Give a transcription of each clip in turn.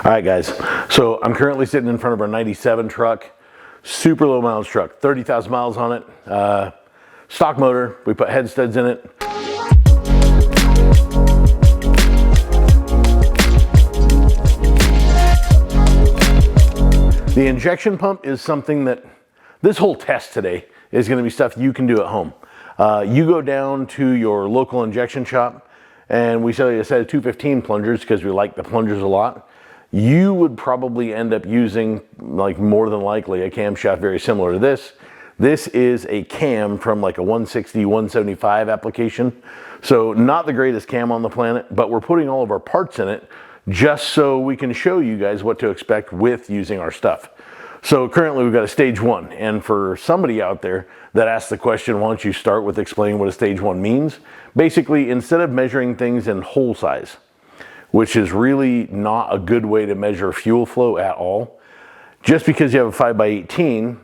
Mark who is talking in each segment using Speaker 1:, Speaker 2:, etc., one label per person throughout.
Speaker 1: All right, guys. So I'm currently sitting in front of our 97 truck, super low mileage truck, 30,000 miles on it. Stock motor, we put head studs in it. The injection pump is something that this whole test today is going to be stuff you can do at home. You go down to your local injection shop and we sell you a set of 215 plungers because we like the plungers a lot. You would probably end up using, like more than likely, a camshaft very similar to this. This is a cam from like a 160, 175 application. So not the greatest cam on the planet, but we're putting all of our parts in it just so we can show you guys what to expect with using our stuff. So currently we've got a stage 1, and for somebody out there that asked the question, why don't you start with explaining what a stage 1 means? Basically, instead of measuring things in hole size, which is really not a good way to measure fuel flow at all, just because you have a 5x18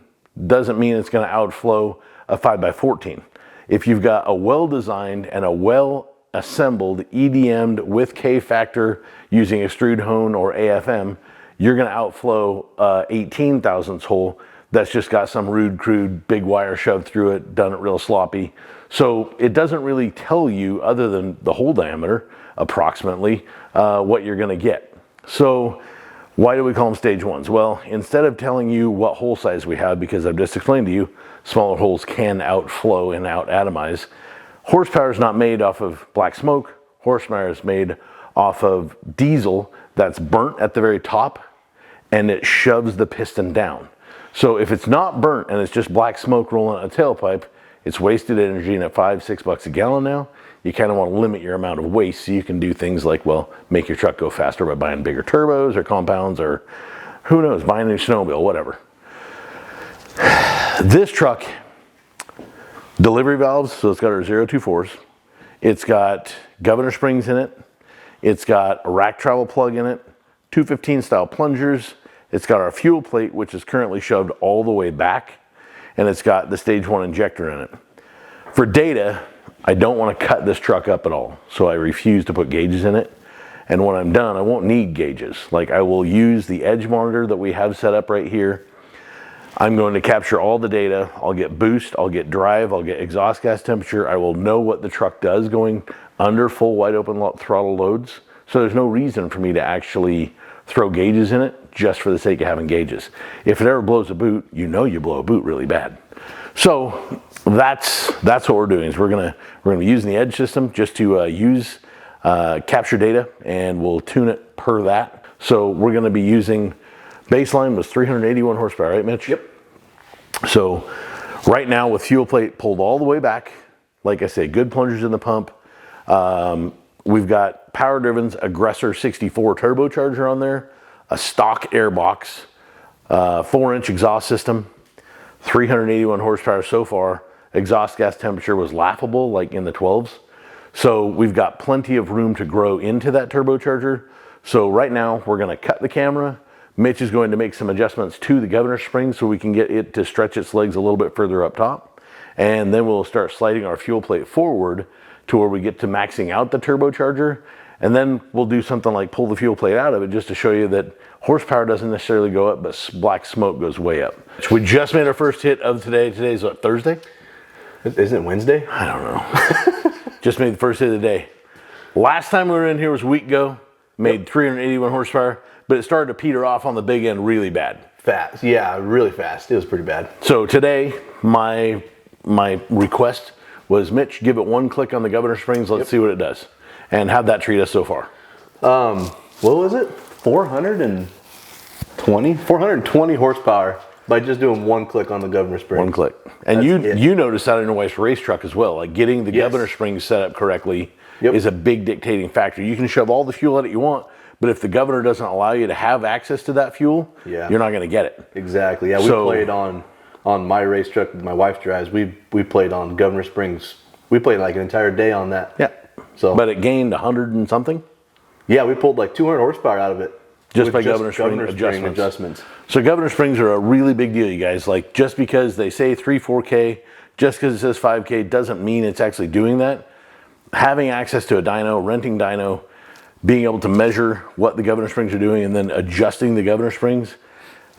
Speaker 1: doesn't mean it's going to outflow a 5x14. If you've got a well-designed and a well-assembled EDM'd with K-factor using extrude hone or AFM, you're going to outflow 18 thousandths hole that's just got some rude, crude, big wire shoved through it, done it real sloppy. So it doesn't really tell you, other than the hole diameter, approximately, what you're going to get. So why do we call them stage 1s? Well, instead of telling you what hole size we have, because I've just explained to you, smaller holes can outflow and out-atomize. Horsepower is not made off of black smoke. Horsepower is made off of diesel that's burnt at the very top, and it shoves the piston down. So if it's not burnt and it's just black smoke rolling out a tailpipe, it's wasted energy, and at $5-6 a gallon now, you kind of want to limit your amount of waste so you can do things like, well, make your truck go faster by buying bigger turbos or compounds, or who knows, buying a new snowmobile, whatever. This truck, delivery valves, so it's got our 024s. It's got governor springs in it. It's got a rack travel plug in it, 215 style plungers. It's got our fuel plate, which is currently shoved all the way back, and it's got the stage 1 injector in it. For data, I don't want to cut this truck up at all, so I refuse to put gauges in it. And when I'm done, I won't need gauges. Like, I will use the edge monitor that we have set up right here. I'm going to capture all the data. I'll get boost, I'll get drive, I'll get exhaust gas temperature. I will know what the truck does going under full wide open throttle loads. So there's no reason for me to actually throw gauges in it just for the sake of having gauges. If it ever blows a boot, you know you blow a boot really bad. So that's what we're doing. Is we're gonna be using the edge system just to capture data, and we'll tune it per that. So we're gonna be using, baseline was 381 horsepower, right, Mitch?
Speaker 2: Yep.
Speaker 1: So right now with fuel plate pulled all the way back, like I say, good plungers in the pump. We've got Power Driven's Aggressor 64 turbocharger on there, a stock airbox, 4-inch exhaust system, 381 horsepower so far. Exhaust gas temperature was laughable, like in the 12s. So we've got plenty of room to grow into that turbocharger. So right now we're going to cut the camera. Mitch is going to make some adjustments to the governor spring so we can get it to stretch its legs a little bit further up top. And then we'll start sliding our fuel plate forward to where we get to maxing out the turbocharger. And then we'll do something like pull the fuel plate out of it just to show you that horsepower doesn't necessarily go up, but black smoke goes way up. We just made our first hit of today. Today's what, Thursday?
Speaker 2: Isn't it Wednesday?
Speaker 1: I don't know. Just made the first hit of the day. Last time we were in here was a week ago. Made 381 horsepower, but it started to peter off on the big end really bad.
Speaker 2: Fast, yeah, really fast. It was pretty bad.
Speaker 1: So today, my request was, Mitch, give it one click on the governor springs. Let's see what it does. And how'd that treat us so far?
Speaker 2: What was it? 420 horsepower by just doing one click on the governor spring.
Speaker 1: One click. And you noticed that in your wife's race truck as well. Like getting the governor springs set up correctly is a big dictating factor. You can shove all the fuel at it you want, but if the governor doesn't allow you to have access to that fuel, you're not going to get it.
Speaker 2: Exactly. Yeah, we played on my race truck that my wife drives. We played on governor springs. We played like an entire day on that.
Speaker 1: Yeah. So, but it gained 100 and something?
Speaker 2: Yeah, we pulled like 200 horsepower out of it.
Speaker 1: Just by governor spring adjustments. So governor springs are a really big deal, you guys. Like, just because they say 3-4K, just because it says 5K doesn't mean it's actually doing that. Having access to a dyno, renting dyno, being able to measure what the governor springs are doing and then adjusting the governor springs,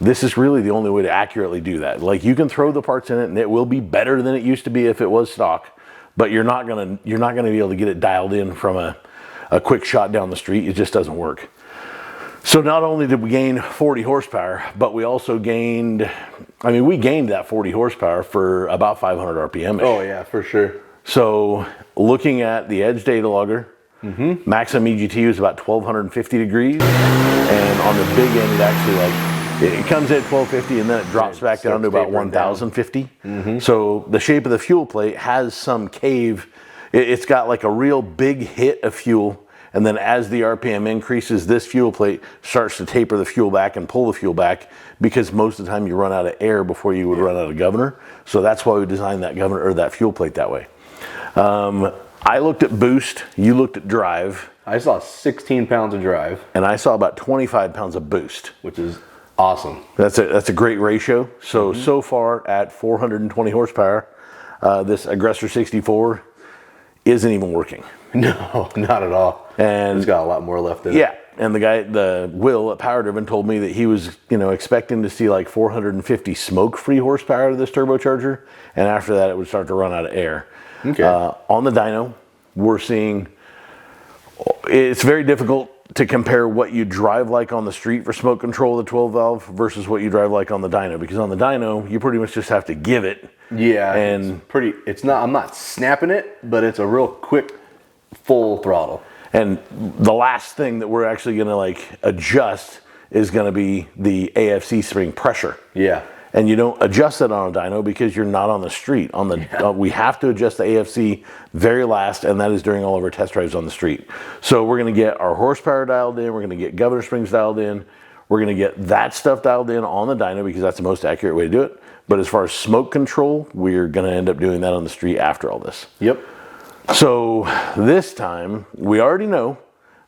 Speaker 1: this is really the only way to accurately do that. Like, you can throw the parts in it and it will be better than it used to be if it was stock, but you're not gonna be able to get it dialed in from a quick shot down the street. It just doesn't work. So not only did we gain 40 horsepower, but we also gained, I mean, we gained that 40 horsepower for about 500 RPM.
Speaker 2: Oh yeah, for sure.
Speaker 1: So looking at the Edge data logger, maximum EGT was about 1250 degrees, and on the big end it actually it comes in at 1250 and then it drops back down to about 1050. So the shape of the fuel plate has some cave. It's got like a real big hit of fuel, and then as the RPM increases, this fuel plate starts to taper the fuel back and pull the fuel back, because most of the time you run out of air before you would run out of governor. So that's why we designed that governor, or that fuel plate, that way. I looked at boost, you looked at drive.
Speaker 2: I saw 16 pounds of drive.
Speaker 1: And I saw about 25 pounds of boost.
Speaker 2: Which is awesome.
Speaker 1: That's a great ratio. So, so far at 420 horsepower, this Aggressor 64 isn't even working.
Speaker 2: No, not at all.
Speaker 1: And
Speaker 2: it's got a lot more left in it.
Speaker 1: Yeah, and the guy, Will at Power Driven, told me that he was, expecting to see like 450 smoke-free horsepower to this turbocharger, and after that it would start to run out of air.
Speaker 2: Okay.
Speaker 1: On the dyno, we're seeing, it's very difficult to compare what you drive like on the street for smoke control of the 12 valve versus what you drive like on the dyno, because on the dyno you pretty much just have to give it.
Speaker 2: Yeah,
Speaker 1: and
Speaker 2: I'm not snapping it, but it's a real quick full throttle.
Speaker 1: And the last thing that we're actually going to like adjust is going to be the AFC spring pressure.
Speaker 2: Yeah.
Speaker 1: And you don't adjust it on a dyno because you're not on the street. We have to adjust the AFC very last, and that is during all of our test drives on the street. So we're going to get our horsepower dialed in, we're going to get governor springs dialed in, we're going to get that stuff dialed in on the dyno because that's the most accurate way to do it. But as far as smoke control, we're going to end up doing that on the street after all this.
Speaker 2: Yep.
Speaker 1: So this time, we already know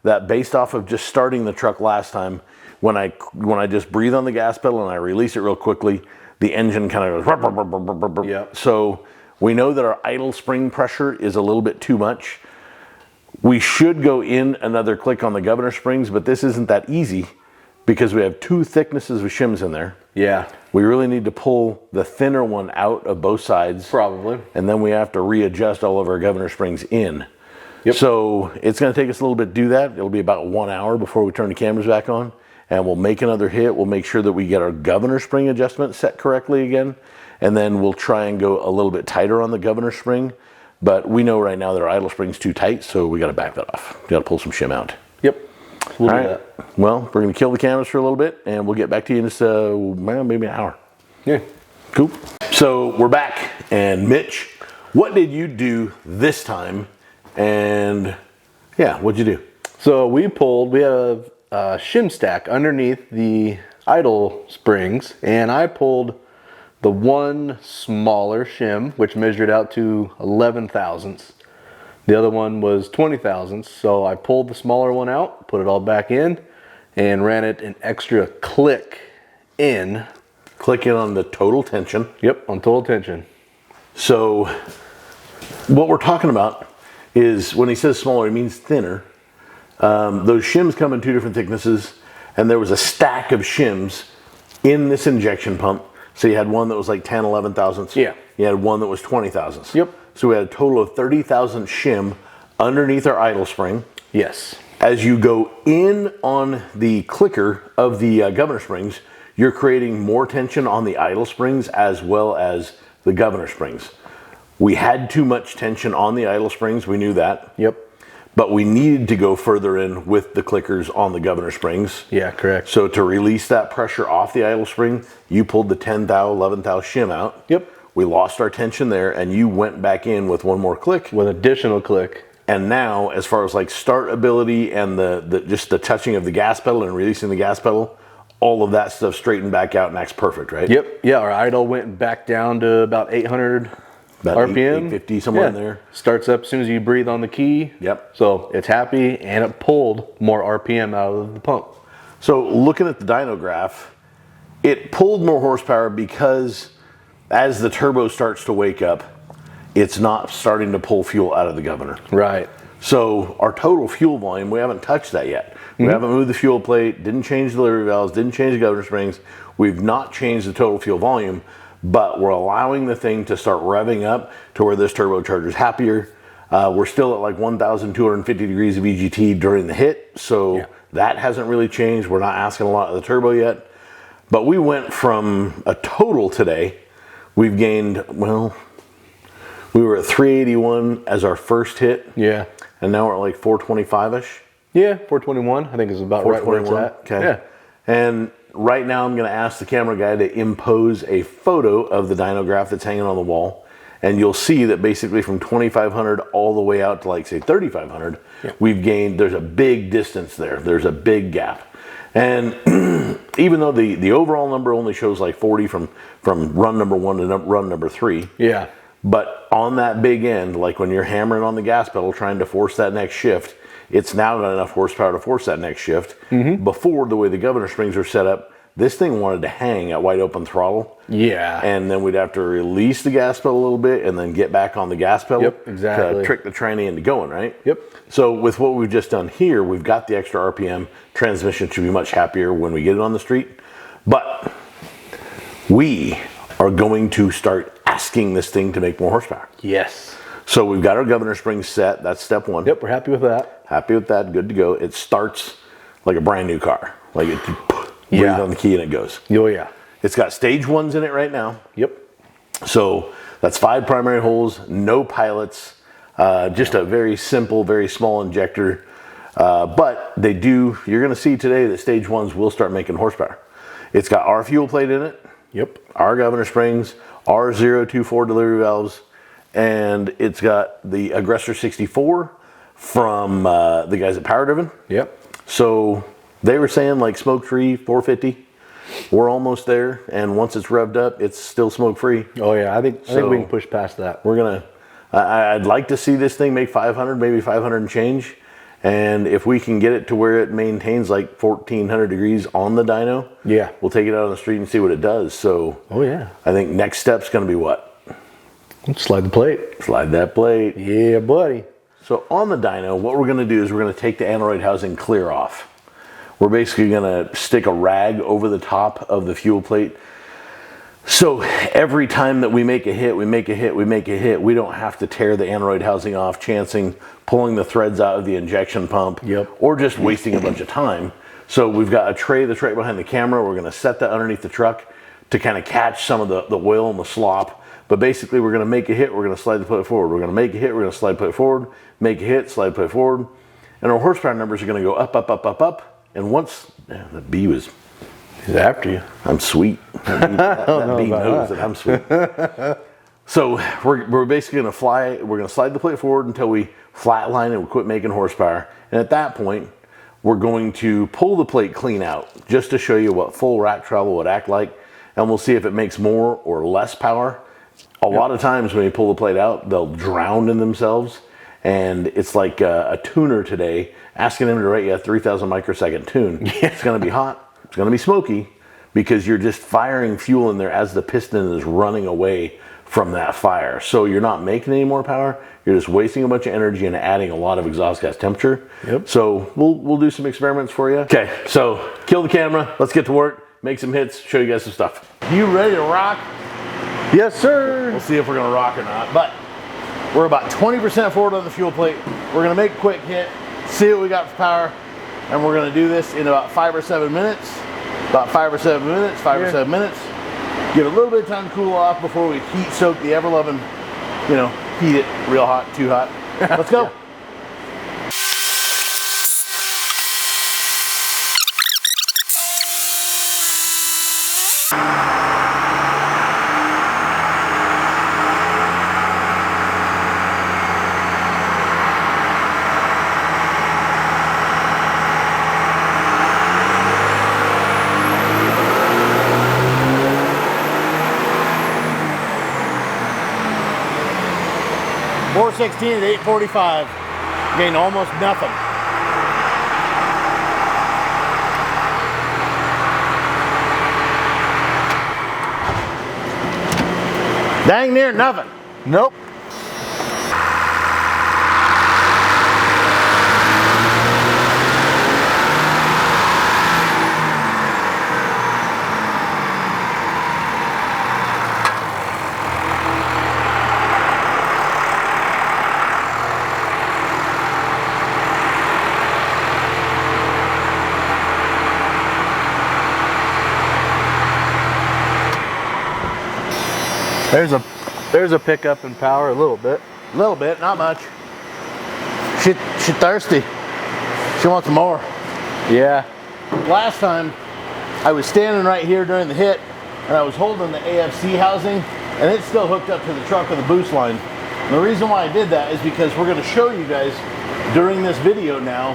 Speaker 1: that based off of just starting the truck last time, when I just breathe on the gas pedal and I release it real quickly, the engine kind of goes.
Speaker 2: Yep.
Speaker 1: So we know that our idle spring pressure is a little bit too much. We should go in another click on the governor springs, but this isn't that easy because we have two thicknesses of shims in there.
Speaker 2: Yeah.
Speaker 1: We really need to pull the thinner one out of both sides.
Speaker 2: Probably.
Speaker 1: And then we have to readjust all of our governor springs in.
Speaker 2: Yep.
Speaker 1: So it's going to take us a little bit to do that. It'll be about 1 hour before we turn the cameras back on. And we'll make another hit. We'll make sure that we get our governor spring adjustment set correctly again. And then we'll try and go a little bit tighter on the governor spring. But we know right now that our idle spring's too tight, so we got to back that off. We got to pull some shim out.
Speaker 2: Yep. We'll
Speaker 1: All
Speaker 2: do
Speaker 1: right.
Speaker 2: that.
Speaker 1: Well, we're going to kill the cameras for a little bit, and we'll get back to you in just maybe an hour.
Speaker 2: Yeah.
Speaker 1: Cool. So we're back, and Mitch, what did you do this time? And yeah, what'd you do?
Speaker 2: So we had a shim stack underneath the idle springs, and I pulled the one smaller shim, which measured out to 11 thousandths. The other one was 20 thousandths, so I pulled the smaller one out, put it all back in, and ran it an extra click in.
Speaker 1: Click in on the total tension.
Speaker 2: Yep, on total tension.
Speaker 1: So what we're talking about is when he says smaller, he means thinner. Those shims come in two different thicknesses, and there was a stack of shims in this injection pump. So you had one that was like 10, 11 thousandths.
Speaker 2: Yeah.
Speaker 1: You had one that was 20 thousandths.
Speaker 2: Yep.
Speaker 1: So we had a total of 30 thousandths shim underneath our idle spring.
Speaker 2: Yes.
Speaker 1: As you go in on the clicker of the governor springs, you're creating more tension on the idle springs as well as the governor springs. We had too much tension on the idle springs, we knew that.
Speaker 2: Yep.
Speaker 1: But we needed to go further in with the clickers on the governor springs.
Speaker 2: Yeah, correct.
Speaker 1: So to release that pressure off the idle spring, you pulled the 10 thou, 11 thou shim out.
Speaker 2: Yep.
Speaker 1: We lost our tension there, and you went back in with one more click.
Speaker 2: With additional click.
Speaker 1: And now, as far as like start ability and just the touching of the gas pedal and releasing the gas pedal, all of that stuff straightened back out and acts perfect, right?
Speaker 2: Yep. Yeah, our idle went back down to about 800
Speaker 1: About
Speaker 2: RPM.
Speaker 1: 850, somewhere in there.
Speaker 2: Starts up as soon as you breathe on the key.
Speaker 1: Yep.
Speaker 2: So it's happy, and it pulled more RPM out of the pump.
Speaker 1: So looking at the dyno graph, it pulled more horsepower because as the turbo starts to wake up, it's not starting to pull fuel out of the governor.
Speaker 2: Right.
Speaker 1: So our total fuel volume, we haven't touched that yet. We haven't moved the fuel plate, didn't change the delivery valves, didn't change the governor springs. We've not changed the total fuel volume, but we're allowing the thing to start revving up to where this turbocharger is happier. We're still at like 1,250 degrees of EGT during the hit, so that hasn't really changed. We're not asking a lot of the turbo yet. But we went from a total today, we've gained, well, we were at 381 as our first hit.
Speaker 2: Yeah.
Speaker 1: And now we're at like 425-ish.
Speaker 2: Yeah, 421, I think is about right where it's at.
Speaker 1: Okay.
Speaker 2: Yeah.
Speaker 1: And right now I'm going to ask the camera guy to impose a photo of the dyno graph that's hanging on the wall. And you'll see that basically from 2,500 all the way out to like say 3,500, we've gained, there's a big distance there. There's a big gap. And even though the overall number only shows like 40 from run number 1 to run number 3.
Speaker 2: Yeah.
Speaker 1: But on that big end, like when you're hammering on the gas pedal trying to force that next shift, it's now got enough horsepower to force that next shift. Before, the way the governor springs are set up, this thing wanted to hang at wide open throttle.
Speaker 2: Yeah.
Speaker 1: And then we'd have to release the gas pedal a little bit and then get back on the gas pedal.
Speaker 2: Yep, exactly.
Speaker 1: To trick the tranny into going, right?
Speaker 2: Yep.
Speaker 1: So with what we've just done here, we've got the extra RPM. Transmission should be much happier when we get it on the street. But we are going to start asking this thing to make more horsepower.
Speaker 2: Yes.
Speaker 1: So we've got our governor springs set. That's step 1.
Speaker 2: Yep, we're happy with that.
Speaker 1: Happy with that. Good to go. It starts like a brand new car. Like it breathe on the key and it goes.
Speaker 2: Oh yeah.
Speaker 1: It's got stage 1s in it right now.
Speaker 2: Yep.
Speaker 1: So that's 5 primary holes, no pilots, just a very simple, very small injector. But they do, you're going to see today that stage 1s will start making horsepower. It's got our fuel plate in it.
Speaker 2: Yep.
Speaker 1: Our governor springs, our 024 delivery valves, and it's got the Aggressor 64 from the guys at Power Driven.
Speaker 2: Yep.
Speaker 1: So they were saying like smoke-free 450. We're almost there, and once it's revved up, it's still smoke-free.
Speaker 2: Oh yeah, I think we can push past that.
Speaker 1: We're gonna. I'd like to see this thing make 500, maybe 500 and change, and if we can get it to where it maintains like 1,400 degrees on the dyno,
Speaker 2: yeah,
Speaker 1: we'll take it out on the street and see what it does. So,
Speaker 2: oh yeah,
Speaker 1: I think next step's gonna be what?
Speaker 2: Slide the plate.
Speaker 1: Slide that plate.
Speaker 2: Yeah, buddy.
Speaker 1: So on the dyno, what we're gonna do is we're gonna take the aneroid housing clear off. We're basically gonna stick a rag over the top of the fuel plate. So every time that we make a hit, we don't have to tear the aneroid housing off, chancing, pulling the threads out of the injection pump, or just wasting a bunch of time. So we've got a tray that's right behind the camera. We're gonna set that underneath the truck to kind of catch some of the oil and the slop. But basically we're gonna make a hit, we're gonna slide the plate forward. We're gonna make a hit, we're gonna slide the plate forward, make a hit, slide the plate forward. And our horsepower numbers are gonna go up, up, up, up, up. And once, the bee was
Speaker 2: after you.
Speaker 1: I'm sweet. That bee knows that I'm sweet. So we're basically gonna we're gonna slide the plate forward until we flatline and we quit making horsepower. And at that point, we're going to pull the plate clean out just to show you what full rack travel would act like. And we'll see if it makes more or less power. A lot of times when you pull the plate out, they'll drown in themselves. And it's like a tuner today, asking them to write you a 3,000 microsecond tune. It's gonna be hot, it's gonna be smoky, because you're just firing fuel in there as the piston is running away from that fire. So you're not making any more power, you're just wasting a bunch of energy and adding a lot of exhaust gas temperature. So we'll do some experiments for you. Okay, so kill the camera, let's get to work, make some hits, show you guys some stuff. You ready to rock?
Speaker 2: Yes, sir.
Speaker 1: We'll see if we're gonna rock or not, but we're about 20% forward on the fuel plate. We're gonna make a quick hit, see what we got for power, and we're gonna do this in about 5 or 7 minutes. About 5 or 7 minutes, 5 or 7 minutes. Give it a little bit of time to cool off before we heat soak the ever-loving, heat it real hot, too hot. Let's go. .416 at 845. Gained almost nothing. Dang near nothing.
Speaker 2: Nope. There's a pickup in power a little bit.
Speaker 1: A little bit, not much. She thirsty. She wants more.
Speaker 2: Yeah.
Speaker 1: Last time, I was standing right here during the hit, and I was holding the AFC housing, and it's still hooked up to the truck with a boost line. And the reason why I did that is because we're going to show you guys during this video now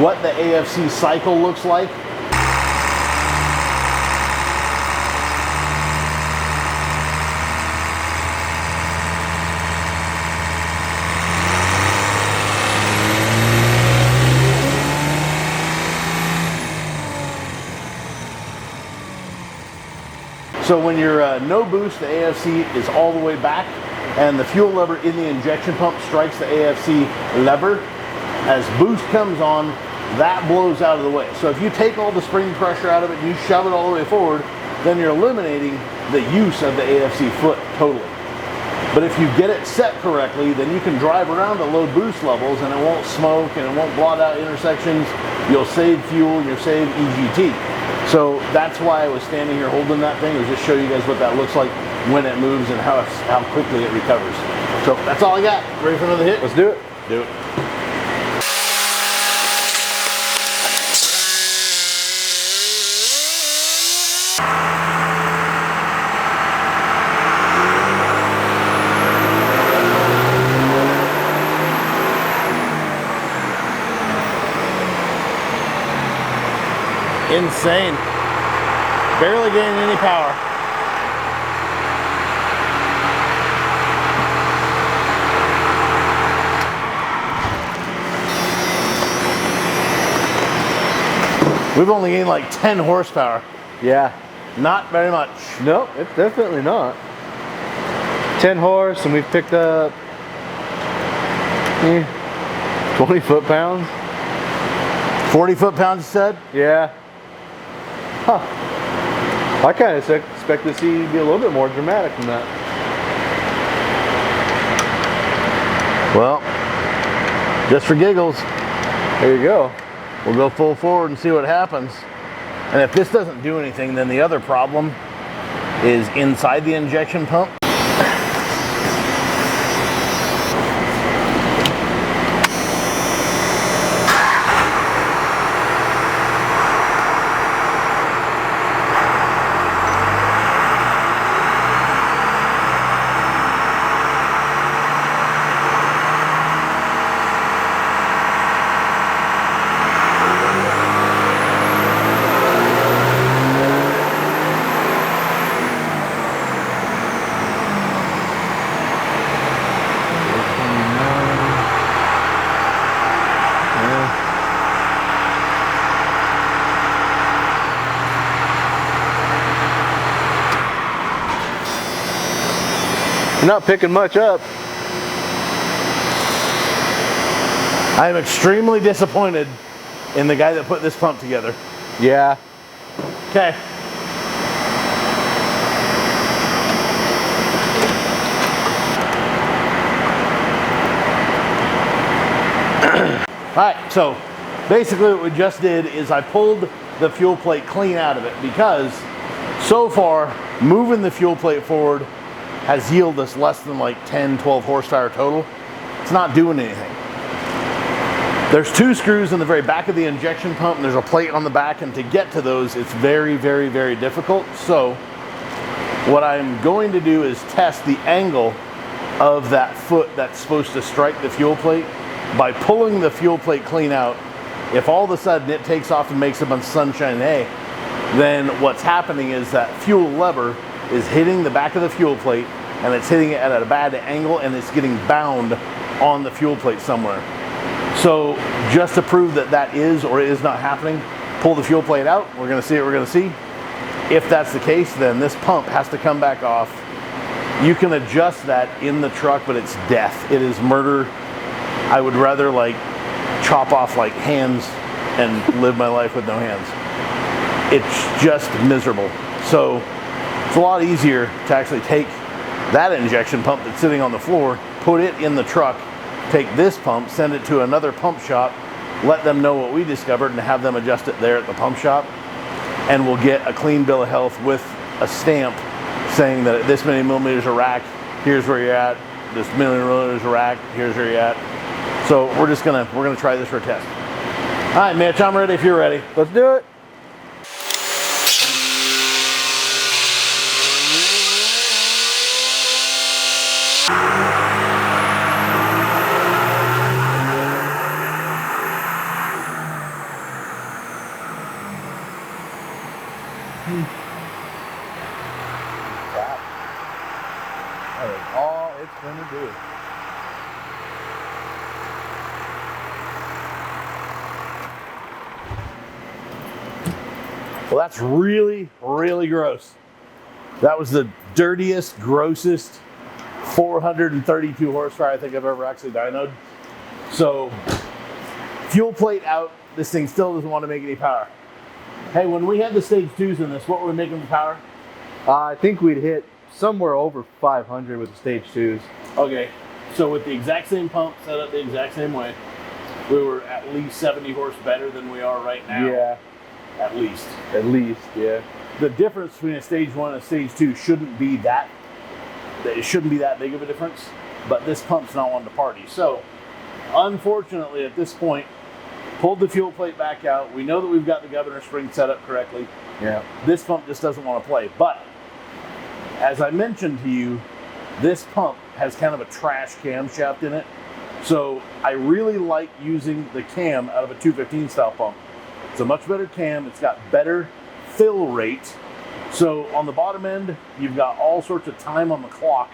Speaker 1: what the AFC cycle looks like. So when you're no boost, the AFC is all the way back, and the fuel lever in the injection pump strikes the AFC lever. As boost comes on, that blows out of the way. So if you take all the spring pressure out of it and you shove it all the way forward, then you're eliminating the use of the AFC foot totally. But if you get it set correctly, then you can drive around at low boost levels and it won't smoke and it won't blot out intersections. You'll save fuel, you'll save EGT. So that's why I was standing here holding that thing, was just show you guys what that looks like when it moves and how quickly it recovers. So that's all I got. Ready for another hit?
Speaker 2: Let's do it.
Speaker 1: Do it. Insane. Barely gaining any power. We've only gained like 10 horsepower.
Speaker 2: Yeah.
Speaker 1: Not very much.
Speaker 2: Nope, it's definitely not. 10 horse, and we've picked up 20 foot-pounds.
Speaker 1: 40 foot-pounds, you said?
Speaker 2: Yeah. Huh. I kind of expect to see be a little bit more dramatic than that.
Speaker 1: Well, just for giggles,
Speaker 2: There you go.
Speaker 1: we'll go full forward and see what happens. And if this doesn't do anything, then the other problem is inside the injection pump.
Speaker 2: You're not picking much up.
Speaker 1: I am extremely disappointed in the guy that put this pump together.
Speaker 2: Yeah.
Speaker 1: Okay. All right, so basically what we just did is I pulled the fuel plate clean out of it because so far moving the fuel plate forward has yielded us less than like 10, 12 horsepower total. It's not doing anything. There's two screws in the very back of the injection pump and there's a plate on the back, and to get to those it's very, very, very difficult. So what I'm going to do is test the angle of that foot that's supposed to strike the fuel plate by pulling the fuel plate clean out. If all of a sudden it takes off and makes a bunch of sunshine and hay, then what's happening is that fuel lever is hitting the back of the fuel plate and it's hitting it at a bad angle and it's getting bound on the fuel plate somewhere. So just to prove that that is or is not happening, pull the fuel plate out. We're gonna see what we're gonna see. If that's the case, then this pump has to come back off. You can adjust that in the truck, but it's death. It is murder. I would rather like chop off like hands and live my life with no hands. It's just miserable. So it's a lot easier to actually take that injection pump that's sitting on the floor, put it in the truck, take this pump, send it to another pump shop, let them know what we discovered and have them adjust it there at the pump shop, and we'll get a clean bill of health with a stamp saying that at this many millimeters of rack, here's where you're at. This many millimeters of rack, here's where you're at. So we're gonna try this for a test. All right, Mitch, I'm ready if you're ready.
Speaker 2: Let's do it. That is all it's gonna do.
Speaker 1: Well, that's really, really gross. That was the dirtiest, grossest 432 horsepower I think I've ever actually dynoed. So, fuel plate out, this thing still doesn't want to make any power. Hey, when we had the stage 2s in this, what were we making the power?
Speaker 2: I think we'd hit somewhere over 500 with the stage 2s.
Speaker 1: Okay, so with the exact same pump set up the exact same way, we were at least 70 horse better than we are right now.
Speaker 2: Yeah.
Speaker 1: At least.
Speaker 2: At least, yeah.
Speaker 1: The difference between a stage 1 and a stage 2 shouldn't be that big of a difference, but this pump's not one to party. So, unfortunately at this point, pulled the fuel plate back out. We know that we've got the governor spring set up correctly.
Speaker 2: Yeah.
Speaker 1: This pump just doesn't want to play. But, as I mentioned to you, this pump has kind of a trash camshaft in it. So, I really like using the cam out of a 215 style pump. It's a much better cam. It's got better fill rate. So on the bottom end, you've got all sorts of time on the clock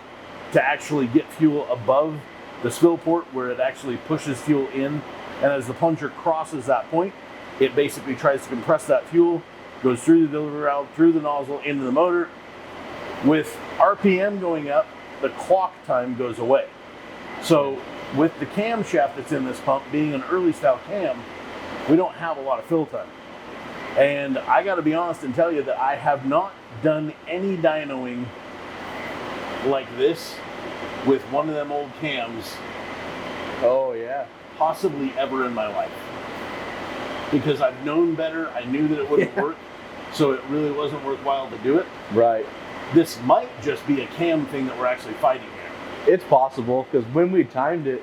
Speaker 1: to actually get fuel above the spill port where it actually pushes fuel in. And as the plunger crosses that point, it basically tries to compress that fuel, goes through the delivery valve, through the nozzle, into the motor. With RPM going up, the clock time goes away. So with the camshaft that's in this pump being an early style cam, we don't have a lot of fill time. And I gotta be honest and tell you that I have not done any dynoing like this with one of them old cams.
Speaker 2: Oh yeah.
Speaker 1: Possibly ever in my life. Because I've known better, I knew that it wouldn't work, so it really wasn't worthwhile to do it.
Speaker 2: Right.
Speaker 1: This might just be a cam thing that we're actually fighting here.
Speaker 2: It's possible, because when we timed it,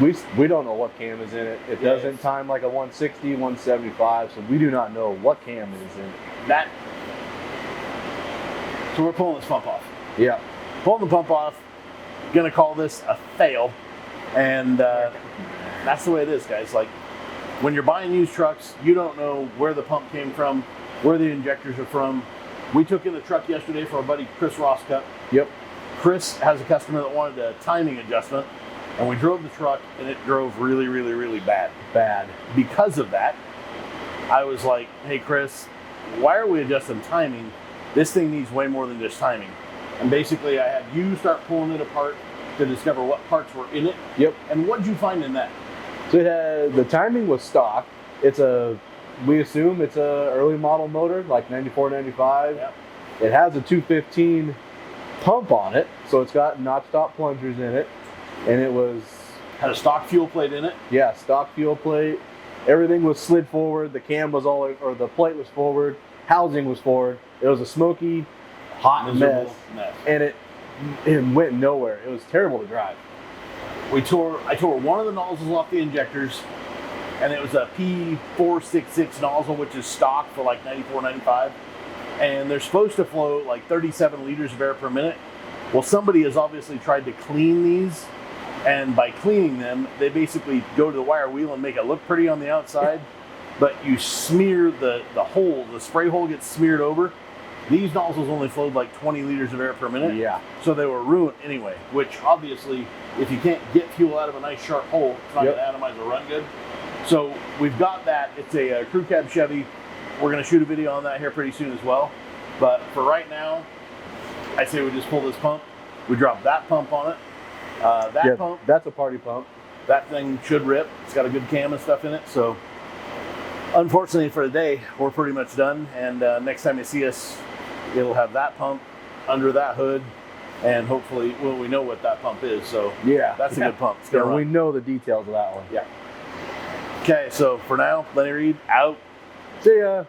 Speaker 2: we don't know what cam is in it. It doesn't time like a 160, 175, so we do not know what cam is in it.
Speaker 1: So we're pulling this pump off.
Speaker 2: Yeah.
Speaker 1: Pulling the pump off, gonna call this a fail. And that's the way it is, guys. Like, when you're buying used trucks, you don't know where the pump came from, where the injectors are from. We took in the truck yesterday for our buddy Chris Rosscutt.
Speaker 2: Yep.
Speaker 1: Chris has a customer that wanted a timing adjustment, and we drove the truck, and it drove really, really, really bad. Because of that, I was like, hey, Chris, why are we adjusting timing? This thing needs way more than just timing. And basically, I had you start pulling it apart to discover what parts were in it.
Speaker 2: Yep.
Speaker 1: And what'd you find in that?
Speaker 2: So it had, the timing was stock. We assume it's a early model motor, like 94, 95.
Speaker 1: Yep.
Speaker 2: It has a 215 pump on it, so it's got notch top plungers in it. And it
Speaker 1: had a stock fuel plate in it.
Speaker 2: Yeah, stock fuel plate. Everything was slid forward. The cam was the plate was forward. Housing was forward. It was a smoky, hot mess. And it went nowhere. It was terrible to drive.
Speaker 1: I tore one of the nozzles off the injectors, and it was a P466 nozzle, which is stock for like 94, 95. And they're supposed to flow like 37 liters of air per minute. Well, somebody has obviously tried to clean these, and by cleaning them, they basically go to the wire wheel and make it look pretty on the outside, but you smear the hole, the spray hole gets smeared over. These nozzles only flowed like 20 liters of air per minute.
Speaker 2: Yeah.
Speaker 1: So they were ruined anyway, which obviously, if you can't get fuel out of a nice sharp hole, it's not going to atomize or run good. So we've got that. It's a crew cab Chevy. We're going to shoot a video on that here pretty soon as well. But for right now, I say we just pull this pump. We drop that pump on it. Pump,
Speaker 2: that's a party pump.
Speaker 1: That thing should rip. It's got a good cam and stuff in it. So unfortunately for today, we're pretty much done. And next time you see us, it'll have that pump under that hood. And hopefully, well, we know what that pump is. So
Speaker 2: yeah,
Speaker 1: that's a good pump.
Speaker 2: Yeah, we know the details of that one.
Speaker 1: Yeah. Okay, so for now, Lenny Reed out.
Speaker 2: See ya.